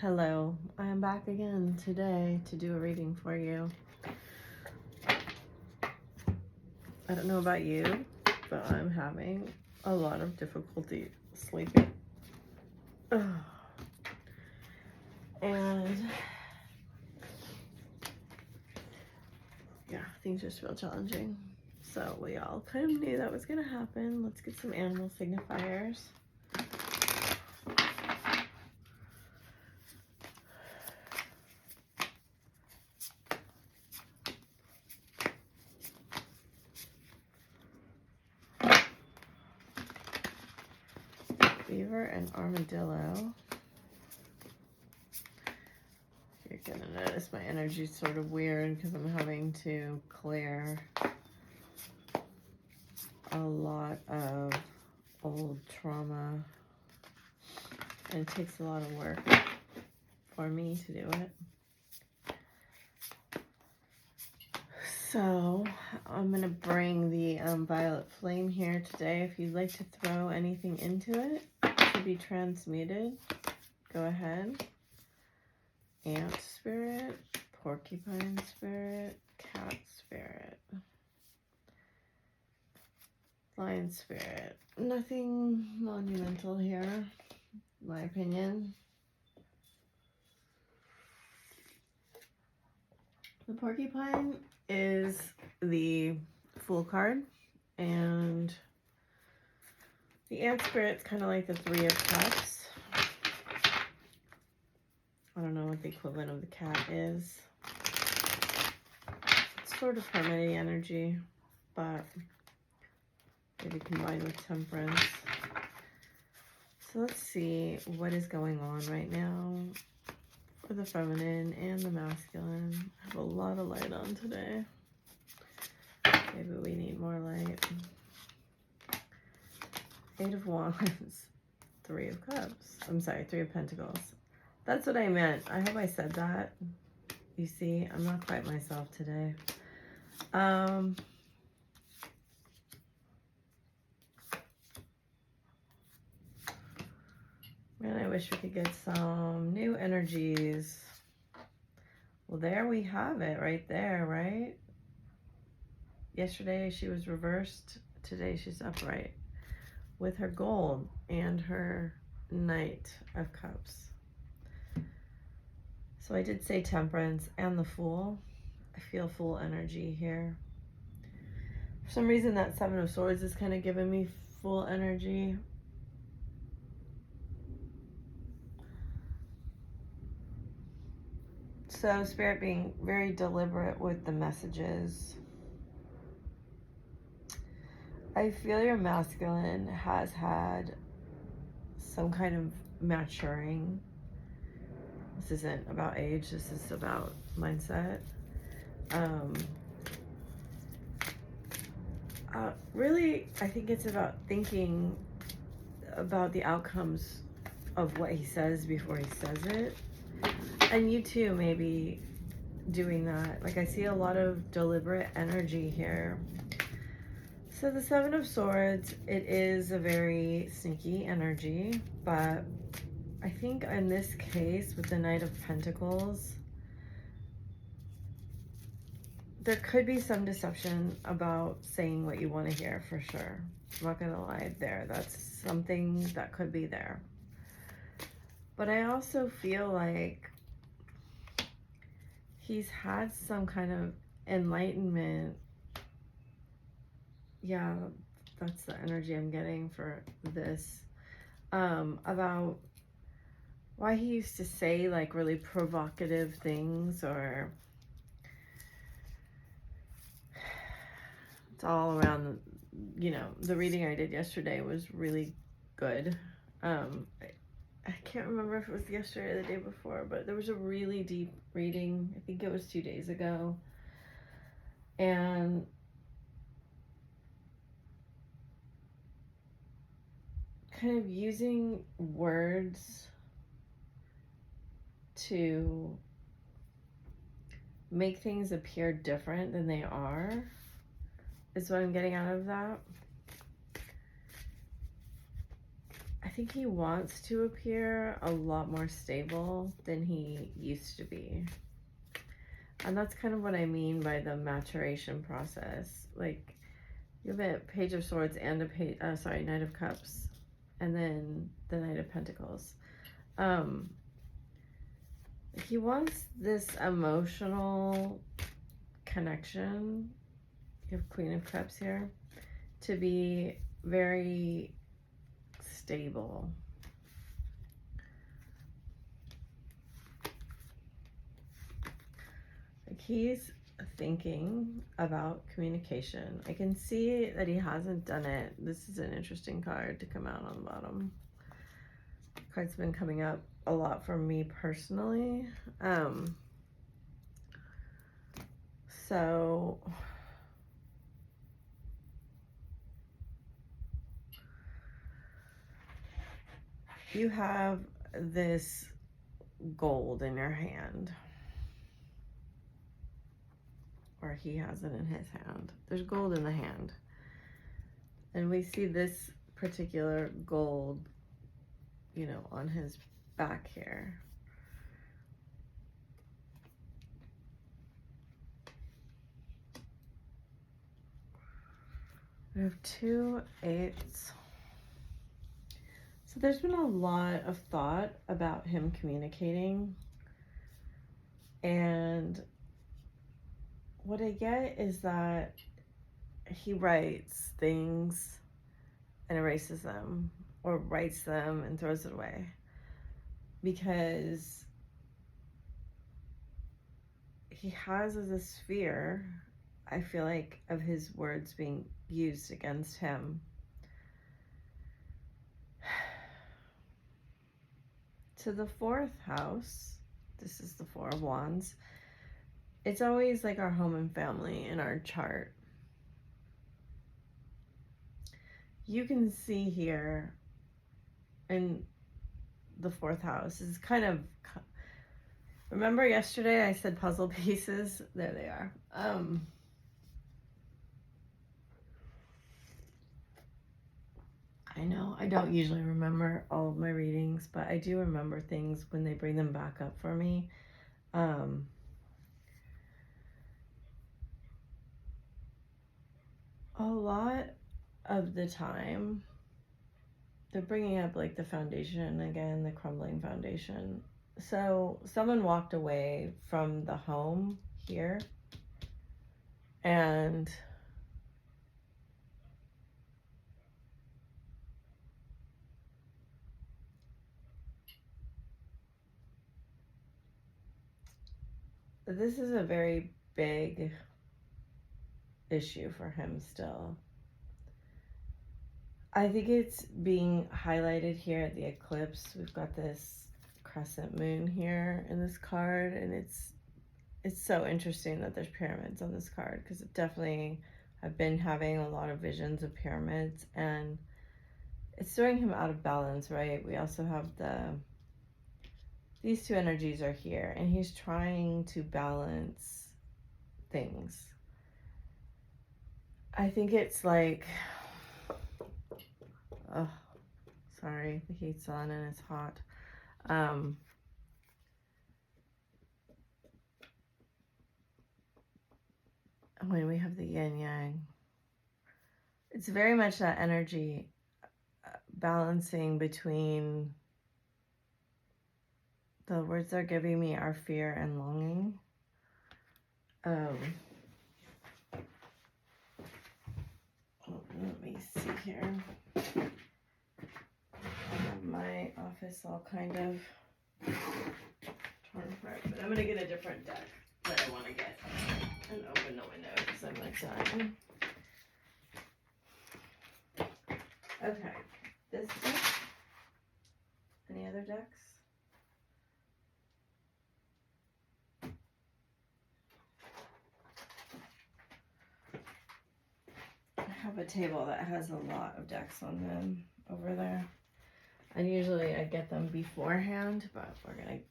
Hello, I am back again today to do a reading for you. I don't know about you, but I'm having a lot of difficulty sleeping. Ugh. And yeah, things just feel challenging. So we all kind of knew that was going to happen. Let's get some animal signifiers. Beaver and armadillo. You're gonna notice my energy's sort of weird because I'm having to clear a lot of old trauma, and it takes a lot of work for me to do it. So I'm gonna bring the violet flame here today. If you'd like to throw anything into it to be transmuted, go ahead. Ant spirit, porcupine spirit, cat spirit, lion spirit. Nothing monumental here, in my opinion. The porcupine is the Fool card, and the ant spirit's kind of like the Three of Cups. I don't know what the equivalent of the cat is. It's sort of hermity energy, but maybe combined with temperance. So let's see what is going on right now for the feminine and the masculine. I have a lot of light on today. Maybe we need more light. Eight of Wands, Three of Cups. I'm sorry, Three of Pentacles. That's what I meant. I hope I said that. You see, I'm not quite myself today. Man, I wish we could get some new energies. Well, there we have it right there, right? Yesterday she was reversed. Today she's upright with her gold and her Knight of Cups. So I did say temperance and the Fool. I feel Fool energy here. For some reason that Seven of Swords is kind of giving me Fool energy. So Spirit being very deliberate with the messages. I feel your masculine has had some kind of maturing. This isn't about age, this is about mindset. Really, I think it's about thinking about the outcomes of what he says before he says it. And you too may be doing that. Like, I see a lot of deliberate energy here. So the Seven of Swords, it is a very sneaky energy, but I think in this case with the Knight of Pentacles, there could be some deception about saying what you want to hear, for sure. I'm not gonna lie there. That's something that could be there. But I also feel like he's had some kind of enlightenment. Yeah, that's the energy I'm getting for this. About why he used to say like really provocative things, or it's all around, you know, the reading I did yesterday was really good. I can't remember if it was yesterday or the day before, but there was a really deep reading. I think it was 2 days ago. And kind of using words to make things appear different than they are is what I'm getting out of that. I think he wants to appear a lot more stable than he used to be. And that's kind of what I mean by the maturation process. Like, you have a Page of Swords and a Knight of Cups, and then the Knight of Pentacles. He wants this emotional connection. You have Queen of Cups here, to be very stable. Like, he's thinking about communication. I can see that he hasn't done it. This is an interesting card to come out on the bottom. Card's been coming up a lot for me personally. So you have this gold in your hand, or he has it in his hand. There's gold in the hand, and we see this particular gold, you know, on his back here. We have 2 8s. So there's been a lot of thought about him communicating, and what I get is that he writes things and erases them, or writes them and throws it away, because he has this fear, I feel like, of his words being used against him. To the 4th house, this is the 4 of Wands. It's always like our home and family in our chart. You can see here in the 4th house is kind of, remember yesterday I said puzzle pieces? There they are. I know I don't usually remember all of my readings, but I do remember things when they bring them back up for me. A lot of the time, they're bringing up like the foundation again, the crumbling foundation. So someone walked away from the home here, and this is a very big issue for him still. I think it's being highlighted here at the eclipse. We've got this crescent moon here in this card, and it's so interesting that there's pyramids on this card, because it definitely, I've been having a lot of visions of pyramids, and it's throwing him out of balance, right? We also have these 2 energies are here, and he's trying to balance things. I think it's like, oh, sorry, the heat's on and it's hot. When we have the yin yang, it's very much that energy balancing between the words they're giving me are fear and longing. Let me see here. I have my office all kind of torn apart, but I'm gonna get a different deck that I want to get and open the window because I'm outside. Okay, this deck. Any other decks? I have a table that has a lot of decks on them over there, and usually I get them beforehand, but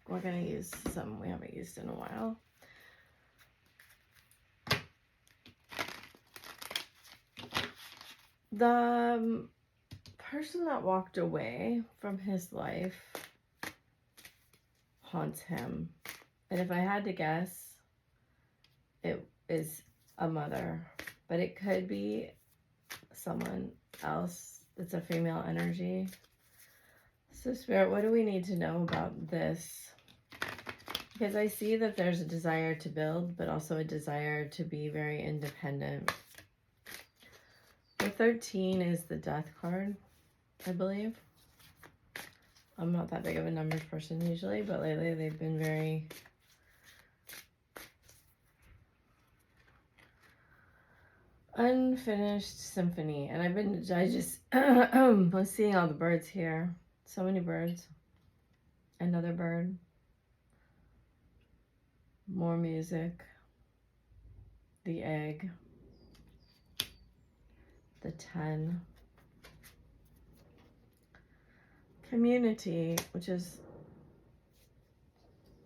we're gonna use some we haven't used in a while. The person that walked away from his life haunts him. And if I had to guess, it is a mother. But it could be someone else. It's a female energy. So Spirit, what do we need to know about this? Because I see that there's a desire to build, but also a desire to be very independent. The 13 is the Death card, I believe. I'm not that big of a numbers person usually, but lately they've been very unfinished symphony. And I just was seeing all the birds here. So many birds. Another bird. More music. The egg. The 10. Community, which is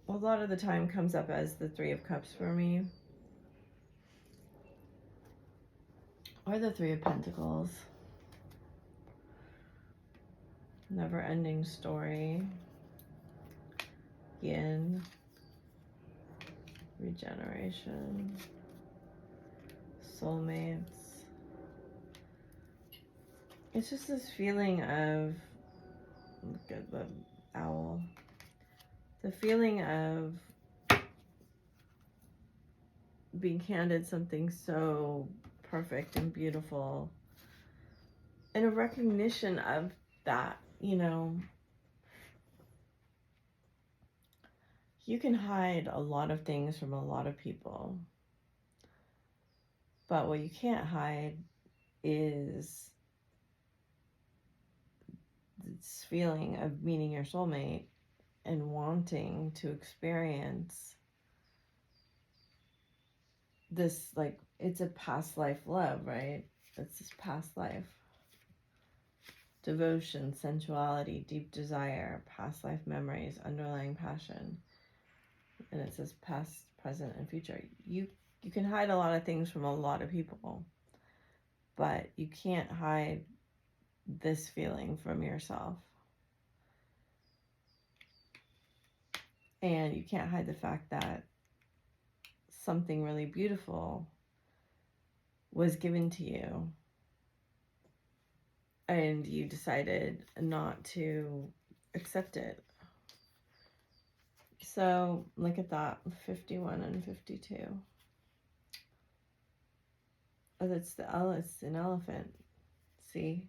a lot of the time comes up as the 3 of Cups for me. Or the 3 of Pentacles. Never-ending story. Yin. Regeneration. Soulmates. It's just this feeling of, look at the owl. The feeling of being handed something so perfect and beautiful. And a recognition of that, you know. You can hide a lot of things from a lot of people. But what you can't hide is this feeling of meeting your soulmate and wanting to experience this, like, it's a past life love, right? It's this past life. Devotion, sensuality, deep desire, past life memories, underlying passion. And it says past, present, and future. You can hide a lot of things from a lot of people, but you can't hide this feeling from yourself. And you can't hide the fact that something really beautiful was given to you and you decided not to accept it. So look at that, 51 and 52. Oh, it's an elephant. See?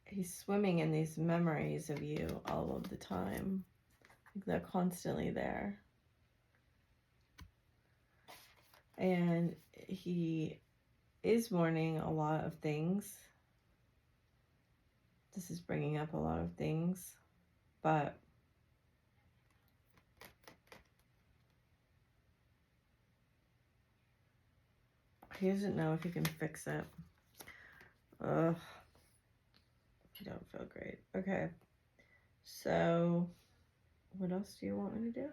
He's swimming in these memories of you all of the time. They're constantly there. And he is mourning a lot of things. This is bringing up a lot of things, but he doesn't know if he can fix it. Ugh. I don't feel great. Okay. So, what else do you want me to do?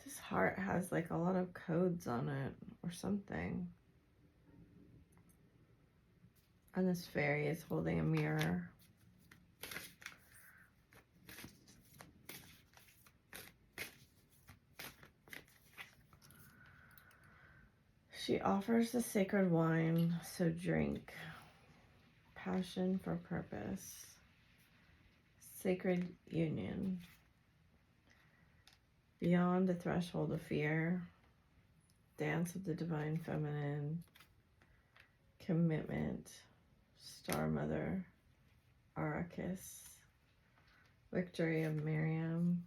This heart has like a lot of codes on it or something. And this fairy is holding a mirror. She offers the sacred wine, so drink. Passion for purpose. Sacred union. Beyond the threshold of fear. Dance of the divine feminine. Commitment. Star Mother. Arrakis. Victory of Miriam.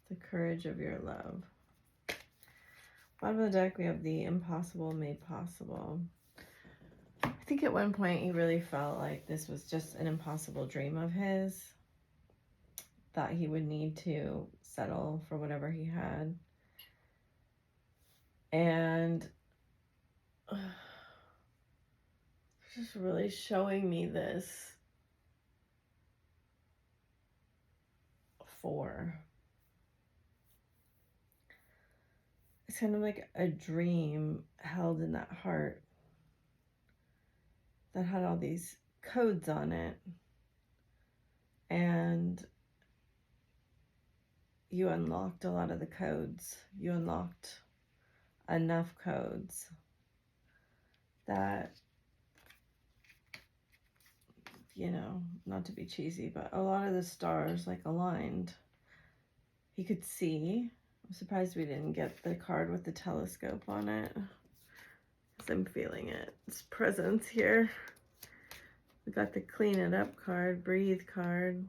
The courage of your love. Bottom of the deck, we have the impossible made possible. I think at one point he really felt like this was just an impossible dream of his, that he would need to settle for whatever he had. And just really showing me this 4. It's kind of like a dream held in that heart that had all these codes on it. And you unlocked a lot of the codes. You unlocked enough codes that, you know, not to be cheesy, but a lot of the stars like aligned. He could see. I'm surprised we didn't get the card with the telescope on it, because I'm feeling it. It's presence here. We got the clean it up card, breathe card,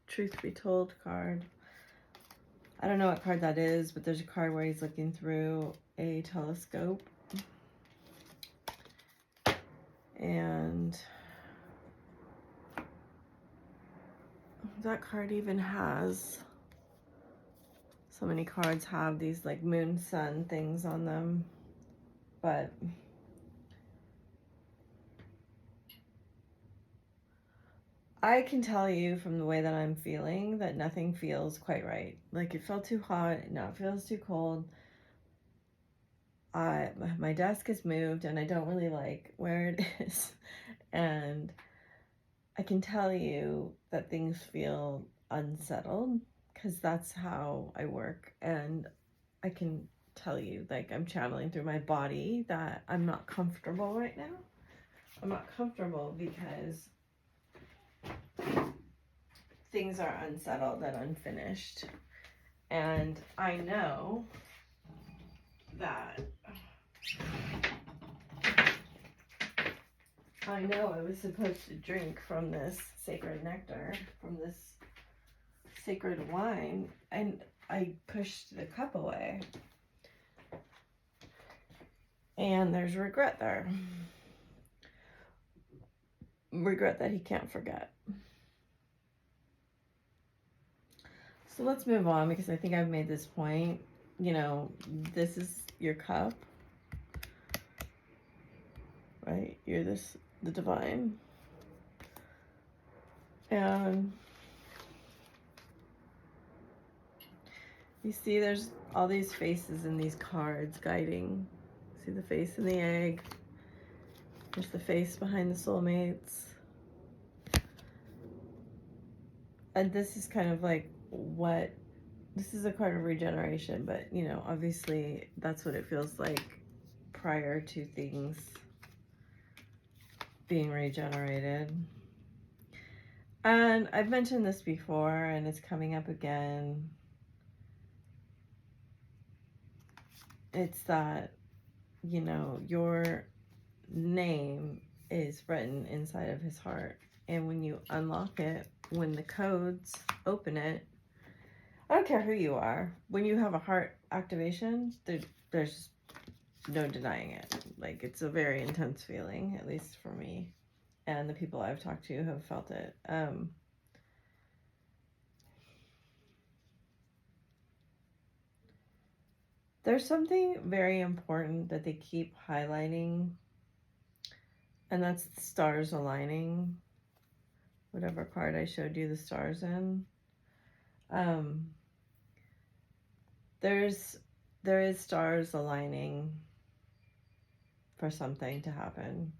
truth be told card. I don't know what card that is, but there's a card where he's looking through a telescope. And that card even has, so many cards have these like moon, sun things on them. But I can tell you from the way that I'm feeling that nothing feels quite right. Like it felt too hot, now it feels too cold. My desk has moved and I don't really like where it is. And I can tell you that things feel unsettled because that's how I work. And I can tell you, like, I'm channeling through my body that I'm not comfortable right now. I'm not comfortable because things are unsettled and unfinished. And I know that I was supposed to drink from this sacred nectar, from this sacred wine, and I pushed the cup away. And there's regret there. Regret that he can't forget. So let's move on, because I think I've made this point. You know, this is your cup, right? You're the divine. And you see there's all these faces in these cards guiding. See the face in the egg. There's the face behind the soulmates. And this is kind of like this is a card of regeneration, but you know, obviously that's what it feels like prior to things being regenerated. And I've mentioned this before and it's coming up again. It's that, you know, your name is written inside of his heart. And when you unlock it, when the codes open it, I don't care who you are, when you have a heart activation, there's no denying it. Like, it's a very intense feeling, at least for me. And the people I've talked to have felt it. There's something very important that they keep highlighting, and that's the stars aligning. Whatever card I showed you the stars in. There is stars aligning for something to happen.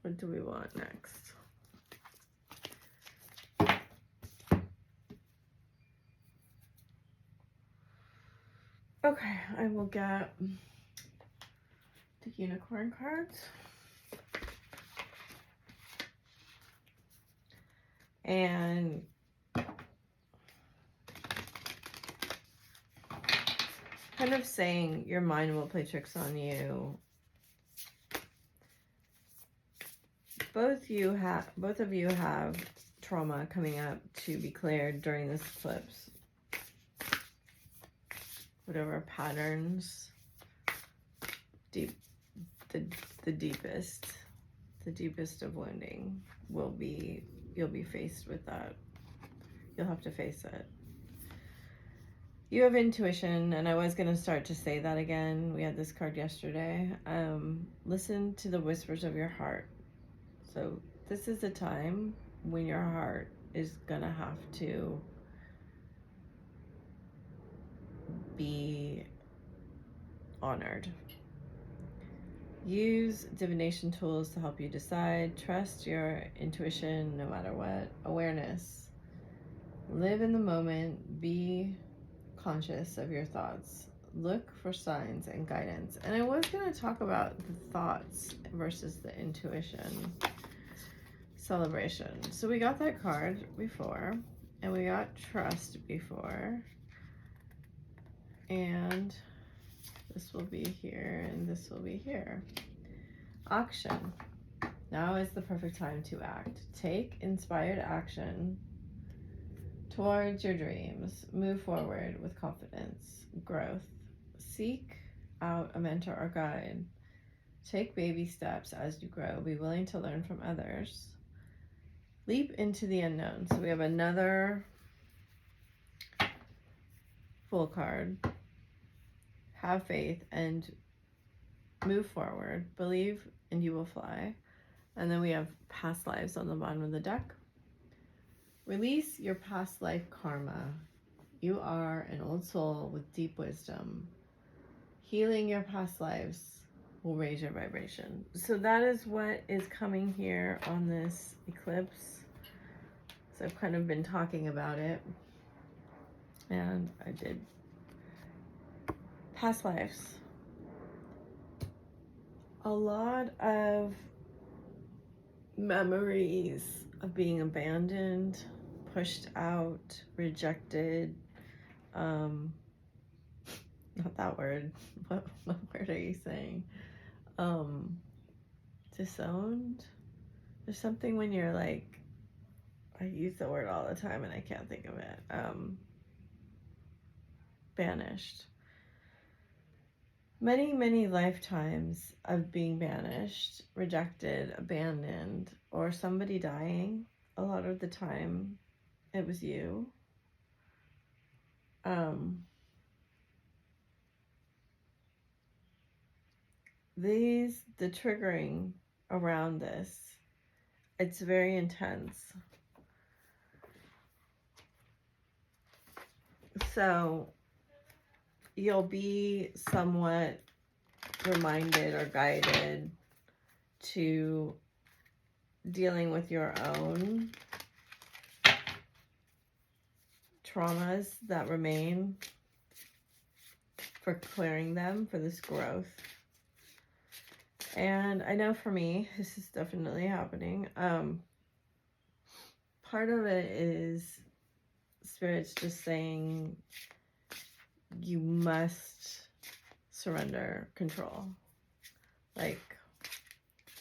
What do we want next? Okay, I will get the unicorn cards. And kind of saying your mind will play tricks on you. Both of you have trauma coming up to be cleared during this eclipse. Whatever patterns, the deepest of wounding you'll be faced with that. You'll have to face it. You have intuition, and I was going to start to say that again. We had this card yesterday. Listen to the whispers of your heart. So this is a time when your heart is going to have to be honored. Use divination tools to help you decide. Trust your intuition no matter what. Awareness. Live in the moment. Be conscious of your thoughts. Look for signs and guidance. And I was going to talk about the thoughts versus the intuition. Celebration. So we got that card before, and we got trust before. And this will be here, and this will be here. Action. Now is the perfect time to act. Take inspired action towards your dreams. Move forward with confidence. Growth. Seek out a mentor or guide. Take baby steps as you grow. Be willing to learn from others. Leap into the unknown. So we have another Fool card. Have faith and move forward. Believe and you will fly. And then we have past lives on the bottom of the deck. Release your past life karma. You are an old soul with deep wisdom. Healing your past lives will raise your vibration. So that is what is coming here on this eclipse. So I've kind of been talking about it. And I did past lives. A lot of memories of being abandoned, pushed out, rejected. Not that word. What word are you saying? Disowned. There's something when you're like, I use the word all the time and I can't think of it. Banished. Many, many lifetimes of being banished, rejected, abandoned, or somebody dying. A lot of the time, it was you. The triggering around this, it's very intense. So you'll be somewhat reminded or guided to dealing with your own traumas that remain, for clearing them for this growth. And I know for me, this is definitely happening. Part of it is Spirit's just saying you must surrender control. Like,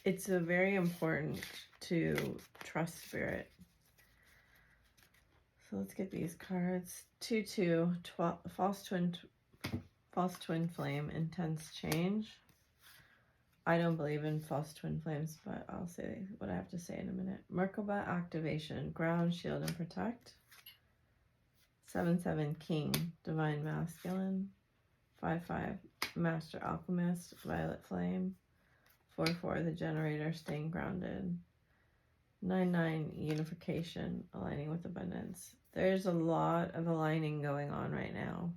it's a very important to trust Spirit. So let's get these cards. 2-2, false twin flame, intense change. I don't believe in false twin flames, but I'll say what I have to say in a minute. Merkaba activation, ground, shield, and protect. 7-7, king, divine masculine. 5-5, master alchemist, violet flame. 4-4, the generator, staying grounded. 9-9, unification, aligning with abundance. There's a lot of aligning going on right now.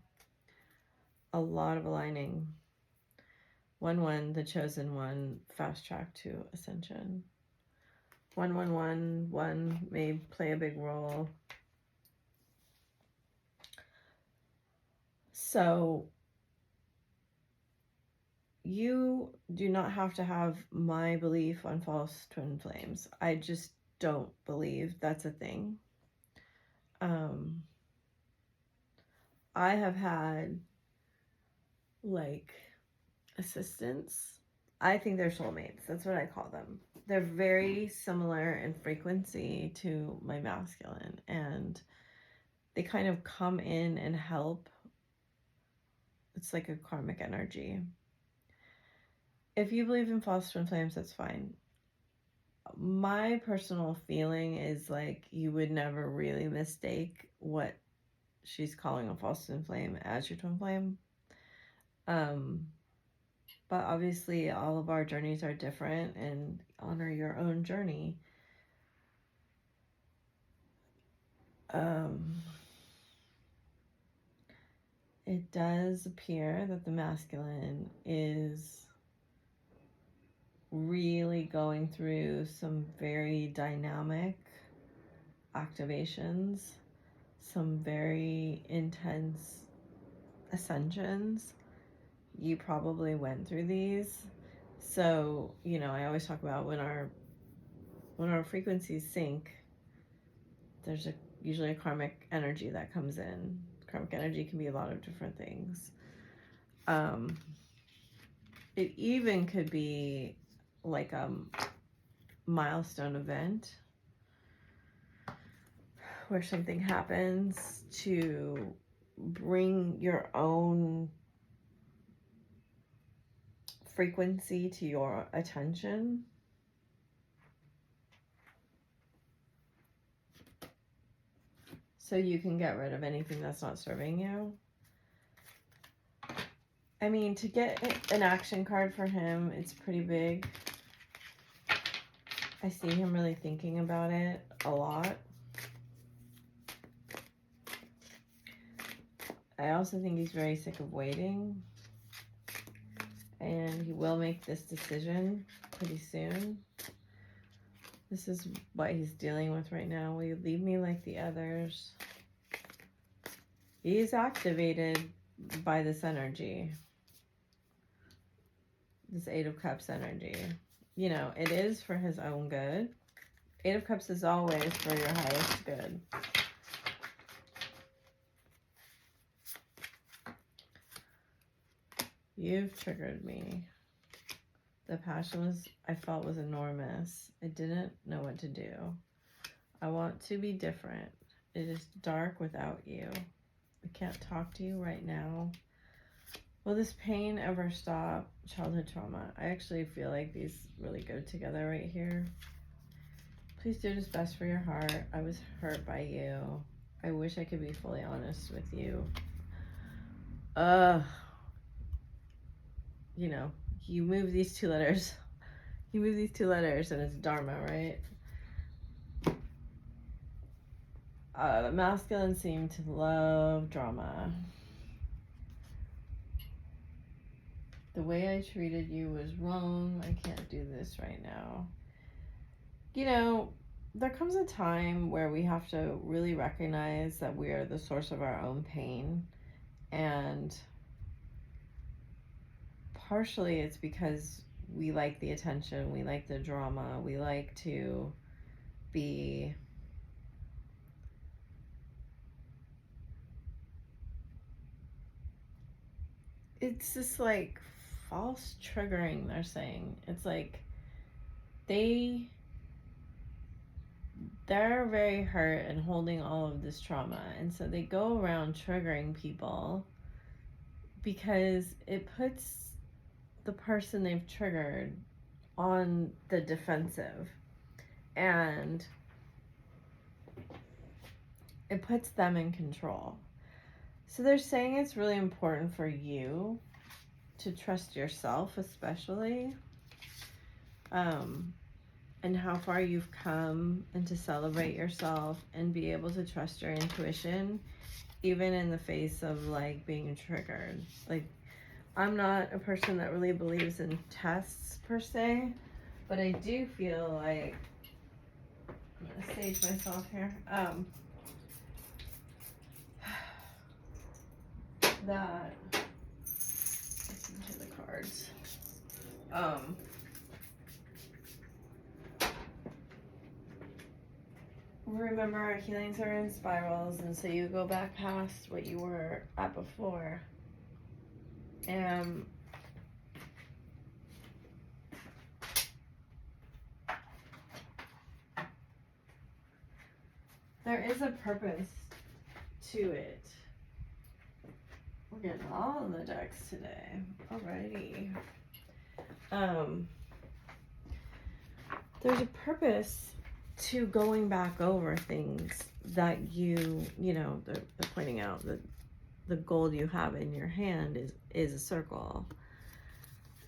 A lot of aligning. 1-1, the chosen one, fast track to ascension. 1-1-1 may play a big role. So you do not have to have my belief on false twin flames. I just don't believe that's a thing. I have had like assistants. I think they're soulmates. That's what I call them. They're very similar in frequency to my masculine, and they kind of come in and help. It's like a karmic energy. If you believe in false twin flames, that's fine. My personal feeling is like you would never really mistake what she's calling a false twin flame as your twin flame. But obviously all of our journeys are different, and honor your own journey. It does appear that the masculine is really going through some very dynamic activations, some very intense ascensions. You probably went through these. So, you know, I always talk about when our frequencies sync, there's usually a karmic energy that comes in. Karmic energy can be a lot of different things. It even could be like a milestone event where something happens to bring your own frequency to your attention. So you can get rid of anything that's not serving you. I mean, to get an action card for him, it's pretty big. I see him really thinking about it a lot. I also think he's very sick of waiting. And he will make this decision pretty soon. This is what he's dealing with right now. Will you leave me like the others? He is activated by this energy. This Eight of Cups energy. You know, it is for his own good. Eight of Cups is always for your highest good. You've triggered me. The passion I felt was enormous. I didn't know what to do. I want to be different. It is dark without you. I can't talk to you right now. Will this pain ever stop? Childhood trauma. I actually feel like these really go together right here. Please do what is best for your heart. I was hurt by you. I wish I could be fully honest with you. You know, you move these two letters. You move these two letters and it's Dharma, right? The masculine seem to love drama. The way I treated you was wrong. I can't do this right now. You know, there comes a time where we have to really recognize that we are the source of our own pain. And partially it's because we like the attention, we like the drama, we like to be it's just like false triggering, they're saying. It's like they're very hurt and holding all of this trauma, and so they go around triggering people because it puts the person they've triggered on the defensive, and it puts them in control. So they're saying it's really important for you to trust yourself, especially, and how far you've come, and to celebrate yourself and be able to trust your intuition, even in the face of like being triggered. Like, I'm not a person that really believes in tests per se, but I do feel like, I'm gonna sage myself here, that, listen to the cards, remember our healings are in spirals, and so you go back past what you were at before. And there is a purpose to it. We're getting all in the decks today. Alrighty. There's a purpose to going back over things that they're pointing out that the gold you have in your hand is a circle,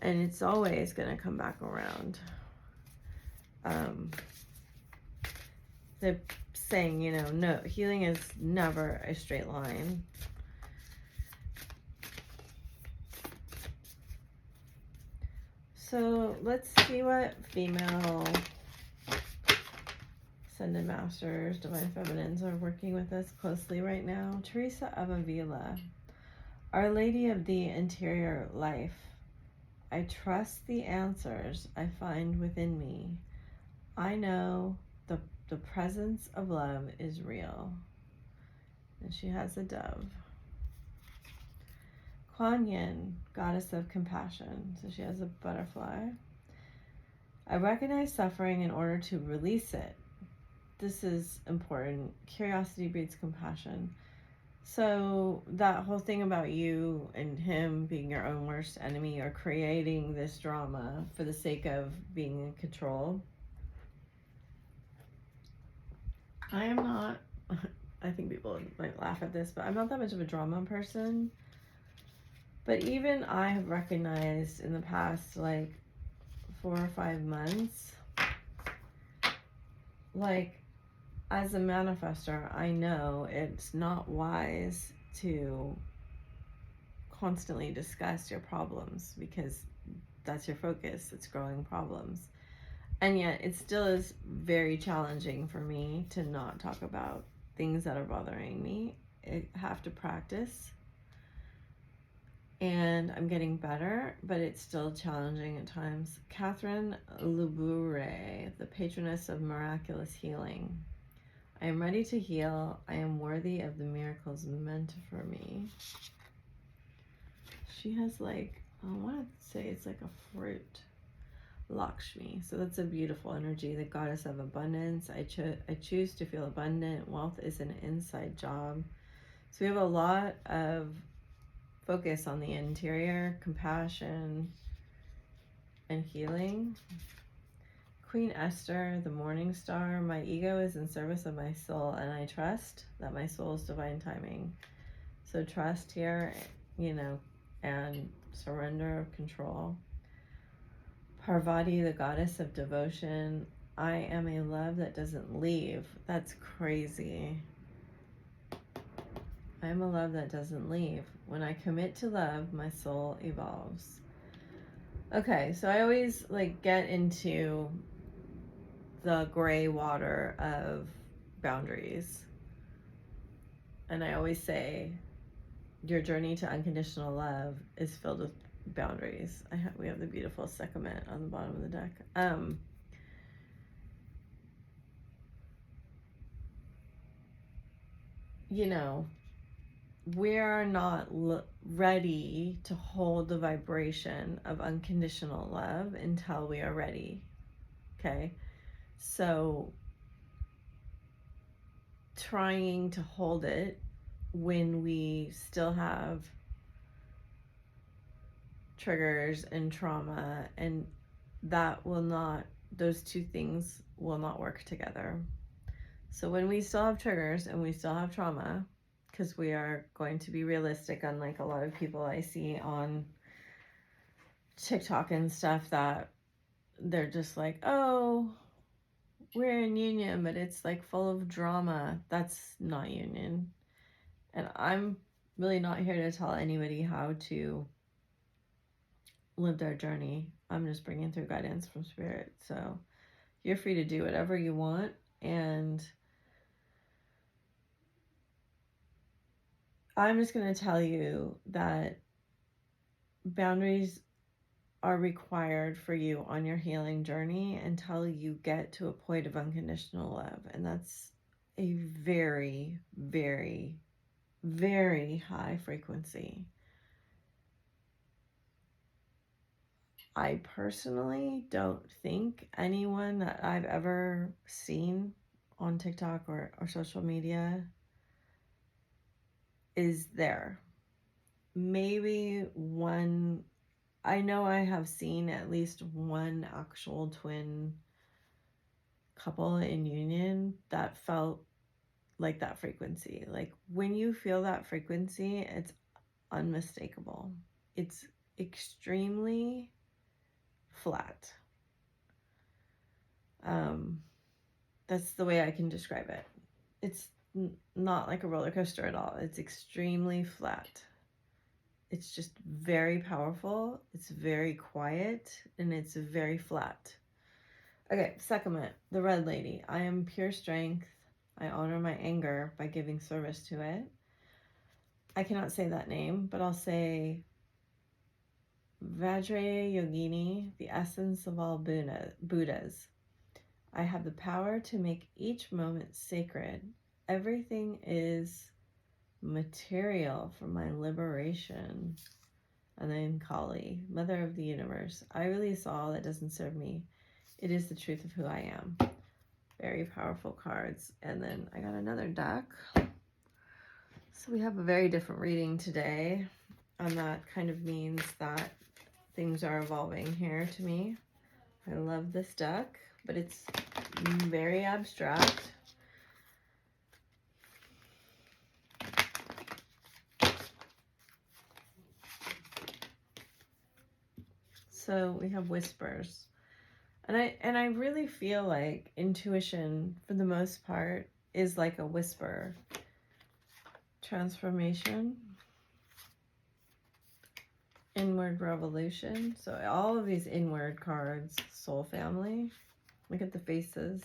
and it's always going to come back around. They're saying, no, healing is never a straight line. So let's see what female Ascended Masters, Divine Feminines are working with us closely right now. Teresa of Avila, Our Lady of the Interior Life. I trust the answers I find within me. I know the presence of love is real. And she has a dove. Kuan Yin, Goddess of Compassion. So she has a butterfly. I recognize suffering in order to release it. This is important. Curiosity breeds compassion. So that whole thing about you and him being your own worst enemy, or creating this drama for the sake of being in control. I am not, I think people might laugh at this, but I'm not that much of a drama person. But even I have recognized in the past, like 4 or 5 months, like, as a manifestor, I know it's not wise to constantly discuss your problems, because that's your focus. It's growing problems. And yet it still is very challenging for me to not talk about things that are bothering me. I have to practice. And I'm getting better, but it's still challenging at times. Catherine Lubure, the patroness of miraculous healing. I am ready to heal. I am worthy of the miracles meant for me. She has like, I want to say it's like a fruit. Lakshmi. So that's a beautiful energy, the goddess of abundance. I choose to feel abundant. Wealth is an inside job. So we have a lot of focus on the interior, compassion, and healing. Queen Esther, the morning star. My ego is in service of my soul, and I trust that my soul's divine timing. So trust here, and surrender of control. Parvati, the goddess of devotion. I am a love that doesn't leave. That's crazy. I am a love that doesn't leave. When I commit to love, my soul evolves. Okay, so I always get into the gray water of boundaries. And I always say, your journey to unconditional love is filled with boundaries. We have the beautiful Sekhmet on the bottom of the deck. We're not ready to hold the vibration of unconditional love until we are ready. Okay? So trying to hold it when we still have triggers and trauma, and those two things will not work together. So when we still have triggers and we still have trauma, because we are going to be realistic, unlike a lot of people I see on TikTok and stuff, that they're just like, oh, we're in union, but it's like full of drama. That's not union. And I'm really not here to tell anybody how to live their journey. I'm just bringing through guidance from spirit. So you're free to do whatever you want. And I'm just going to tell you that boundaries are required for you on your healing journey until you get to a point of unconditional love. And that's a very, very, very high frequency. I personally don't think anyone that I've ever seen on TikTok or social media is there. Maybe one, I know I have seen at least one actual twin couple in union that felt like that frequency. Like when you feel that frequency, it's unmistakable. It's extremely flat. That's the way I can describe it. It's not like a roller coaster at all. It's extremely flat. It's just very powerful. It's very quiet, and it's very flat. Okay, second, the red lady. I am pure strength. I honor my anger by giving service to it. I cannot say that name, but I'll say Vajrayana Yogini, the essence of all Buddhas. I have the power to make each moment sacred. Everything is material for my liberation. And then Kali, Mother of the Universe. I release all that doesn't serve me. It is the truth of who I am. Very powerful cards. And then I got another deck. So we have a very different reading today. And that kind of means that things are evolving here to me. I love this deck, but it's very abstract. So we have whispers. And I really feel like intuition, for the most part, is like a whisper. Transformation. Inward revolution. So all of these inward cards. Soul family. Look at the faces.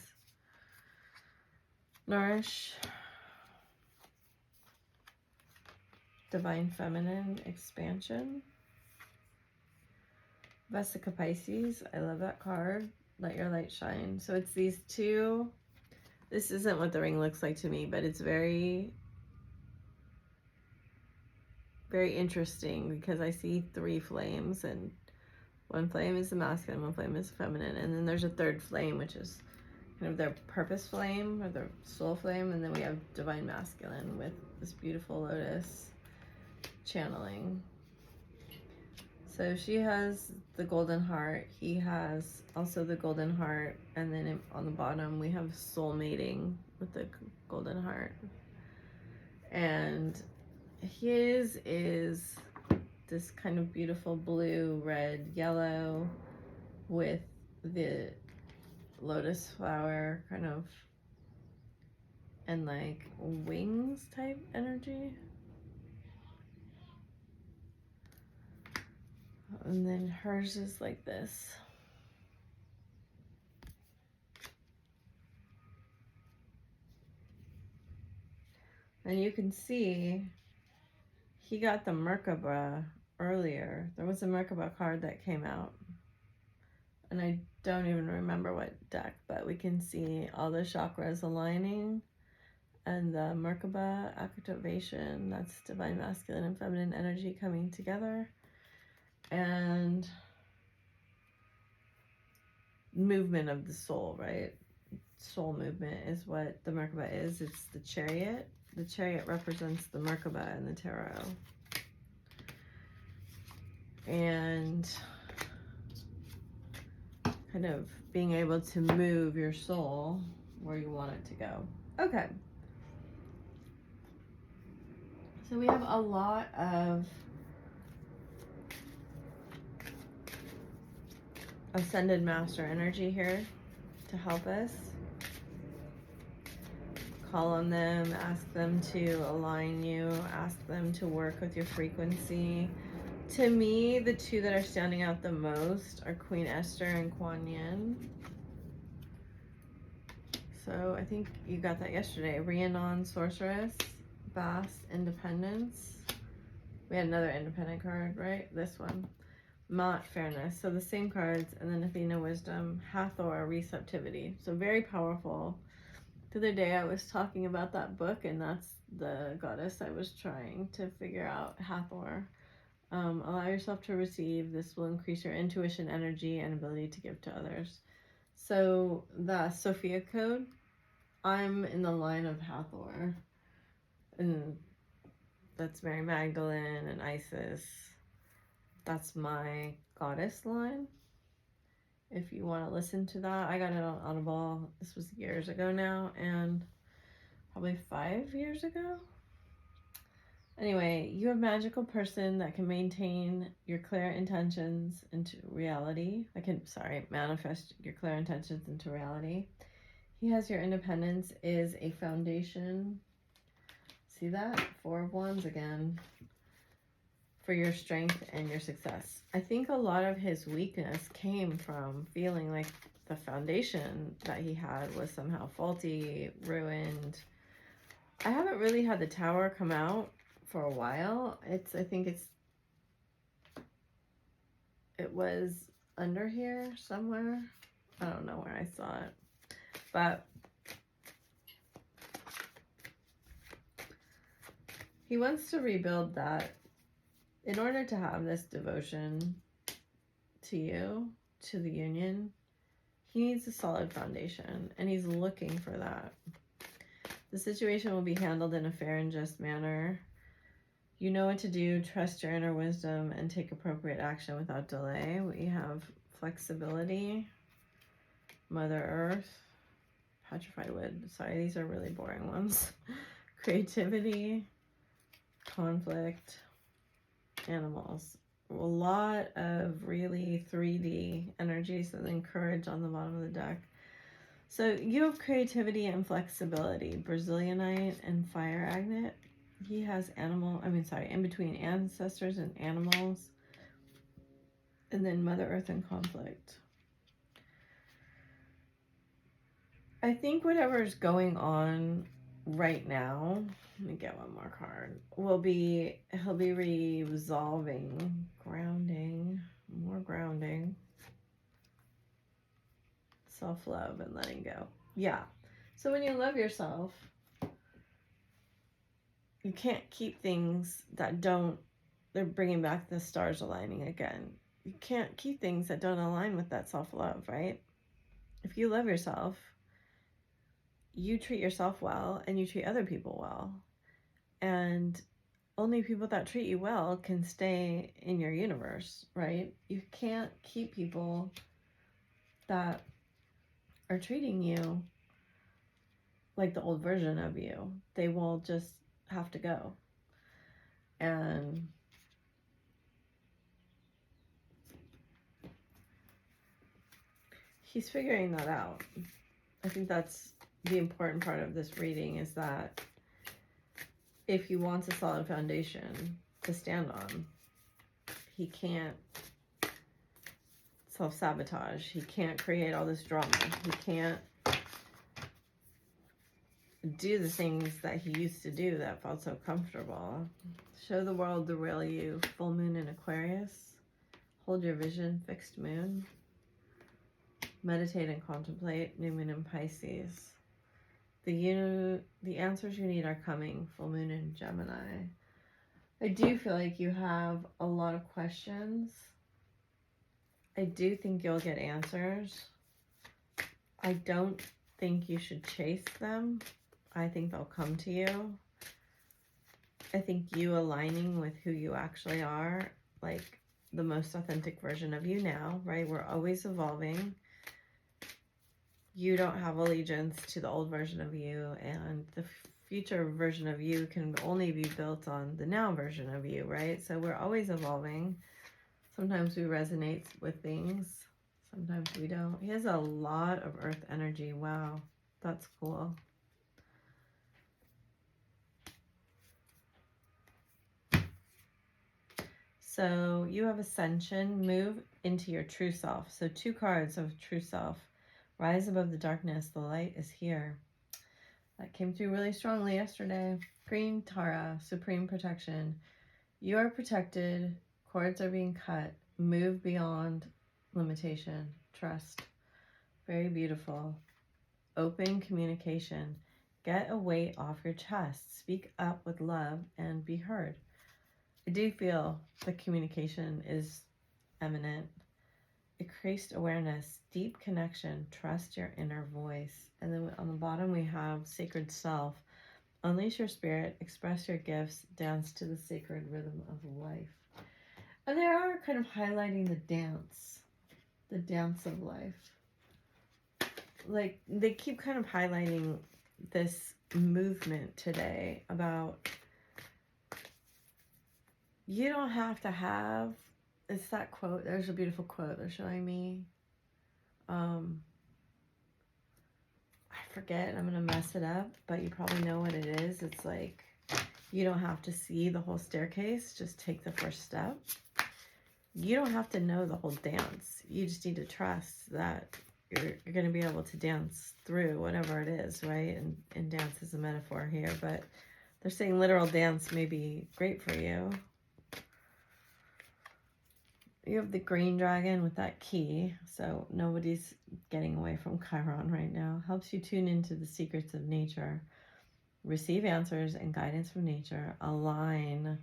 Nourish. Divine feminine expansion. Vesica Pisces. I love that card. Let your light shine. So it's these two. This isn't what the ring looks like to me, but it's very, very interesting because I see three flames, and one flame is the masculine, one flame is the feminine, and then there's a third flame, which is kind of their purpose flame or their soul flame, and then we have divine masculine with this beautiful lotus channeling. So she has the golden heart, he has also the golden heart, and then on the bottom we have soulmating with the golden heart. And his is this kind of beautiful blue, red, yellow with the lotus flower kind of and like wings type energy. And then hers is like this. And you can see he got the Merkaba earlier. There was a Merkaba card that came out. And I don't even remember what deck, but we can see all the chakras aligning and the Merkaba activation. That's divine masculine and feminine energy coming together. And movement of the soul, right? Soul movement is what the Merkaba is. It's the chariot. The chariot represents the Merkaba in the tarot. And kind of being able to move your soul where you want it to go. Okay. So we have a lot of ascended master energy here to help us. Call on them, ask them to align you, ask them to work with your frequency. To me, the two that are standing out the most are Queen Esther and Kuan Yin. So I think you got that yesterday. Rhiannon, Sorceress, Bass, Independence. We had another independent card, right? This one. Mott, Fairness. So the same cards. And then Athena, Wisdom. Hathor, Receptivity. So very powerful. The other day I was talking about that book, and that's the goddess I was trying to figure out. Hathor. Allow yourself to receive. This will increase your intuition, energy, and ability to give to others. So the Sophia code, I'm in the line of Hathor. And that's Mary Magdalene and Isis. That's my goddess line. if you want to listen to that. I got it on Audible. This was years ago now, and probably 5 years ago. Anyway, you're a magical person that can maintain your clear intentions into reality. Manifest your clear intentions into reality. He has your independence is a foundation. See that? 4 of Wands again. For your strength and your success. I think a lot of his weakness came from feeling like the foundation that he had was somehow faulty, ruined. I haven't really had the Tower come out for a while. I think it was under here somewhere. I don't know where I saw it. But he wants to rebuild that. In order to have this devotion to you, to the union, he needs a solid foundation, and he's looking for that. The situation will be handled in a fair and just manner. You know what to do, trust your inner wisdom, and take appropriate action without delay. We have flexibility, Mother Earth, petrified wood. Sorry, these are really boring ones. Creativity, conflict, animals. A lot of really 3D energies, and then courage on the bottom of the deck. So you have creativity and flexibility, Brazilianite and fire agate. He has in between ancestors and animals. And then Mother Earth and conflict. I think whatever's going on right now, let me get one more card, he'll be resolving, more grounding, self-love and letting go. Yeah. So when you love yourself, you can't keep things that they're bringing back the stars aligning again. You can't keep things that don't align with that self-love, right? If you love yourself, you treat yourself well and you treat other people well. And only people that treat you well can stay in your universe, right? You can't keep people that are treating you like the old version of you. They will just have to go. And he's figuring that out. I think that's the important part of this reading, is that if he wants a solid foundation to stand on, he can't self-sabotage. He can't create all this drama. He can't do the things that he used to do that felt so comfortable. Show the world the real you. Full moon in Aquarius. Hold your vision. Fixed moon. Meditate and contemplate. New moon in Pisces. The answers you need are coming. Full moon in Gemini. I do feel like you have a lot of questions. I do think you'll get answers. I don't think you should chase them. I think they'll come to you. I think you aligning with who you actually are, like the most authentic version of you now, right? We're always evolving. You don't have allegiance to the old version of you, and the future version of you can only be built on the now version of you, right? So we're always evolving. Sometimes we resonate with things. Sometimes we don't. He has a lot of earth energy. Wow, that's cool. So you have ascension, move into your true self. So 2 cards of true self. Rise above the darkness, the light is here. That came through really strongly yesterday. Green Tara, supreme protection. You are protected, cords are being cut, move beyond limitation, trust. Very beautiful. Open communication. Get a weight off your chest. Speak up with love and be heard. I do feel the communication is eminent. Increased awareness, deep connection, trust your inner voice. And then on the bottom we have sacred self. Unleash your spirit, express your gifts, dance to the sacred rhythm of life. And they are kind of highlighting the dance. The dance of life. Like, they keep kind of highlighting this movement today about you don't have to have, it's that quote, there's a beautiful quote they're showing me. I forget, I'm gonna mess it up, but you probably know what it is. It's like, you don't have to see the whole staircase, just take the first step. You don't have to know the whole dance. You just need to trust that you're going to be able to dance through whatever it is, right? And dance is a metaphor here, but they're saying literal dance may be great for you. You have the green dragon with that key, so nobody's getting away from Chiron right now. Helps you tune into the secrets of nature. Receive answers and guidance from nature. Align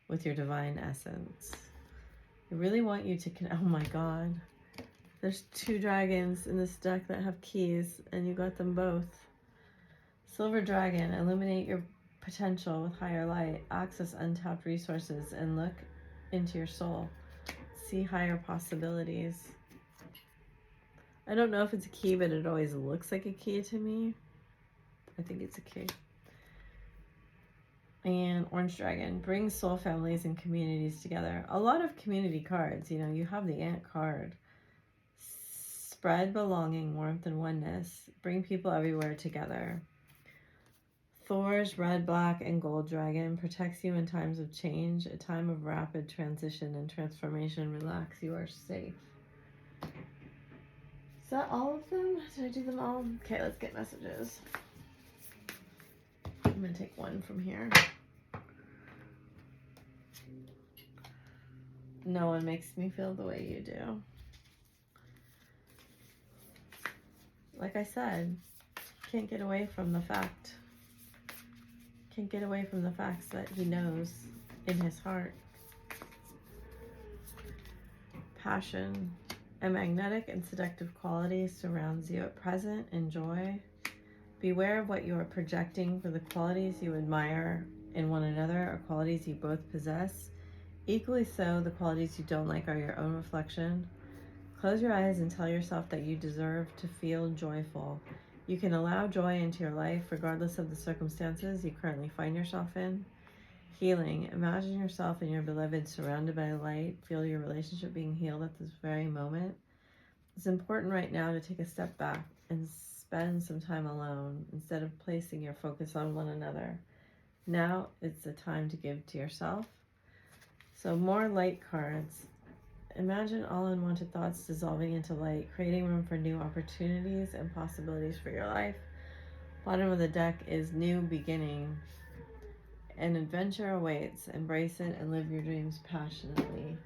with your divine essence. I really want you to oh my god. There's 2 dragons in this deck that have keys, and you got them both. Silver dragon, illuminate your potential with higher light. Access untapped resources and look into your soul. See higher possibilities. I don't know if it's a key, but it always looks like a key to me. I think it's a key. And orange dragon, bring soul families and communities together. A lot of community cards. You know, you have the ant card. Spread belonging, warmth, and oneness. Bring people everywhere together. Thor's red, black, and gold dragon protects you in times of change, a time of rapid transition and transformation. Relax, you are safe. Is that all of them? Did I do them all? Okay, let's get messages. I'm going to take one from here. No one makes me feel the way you do. Like I said, can't get away from the fact. Can't get away from the facts that he knows in his heart. Passion. A magnetic and seductive quality surrounds you at present. Enjoy. Beware of what you are projecting, for the qualities you admire in one another are qualities you both possess. Equally so, the qualities you don't like are your own reflection. Close your eyes and tell yourself that you deserve to feel joyful. You can allow joy into your life regardless of the circumstances you currently find yourself in. Healing. Imagine yourself and your beloved surrounded by light. Feel your relationship being healed at this very moment. It's important right now to take a step back and spend some time alone instead of placing your focus on one another. Now it's the time to give to yourself. So more light cards. Imagine all unwanted thoughts dissolving into light, creating room for new opportunities and possibilities for your life. Bottom of the deck is new beginning. An adventure awaits. Embrace it and live your dreams passionately.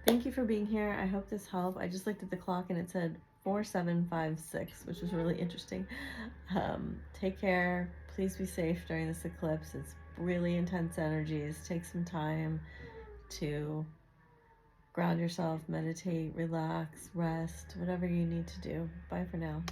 Thank you for being here. I hope this helped. I just looked at the clock and it said 4756, which was really interesting. Take care. Please be safe during this eclipse. It's really intense energies. Take some time to ground yourself, meditate, relax, rest, whatever you need to do. Bye for now.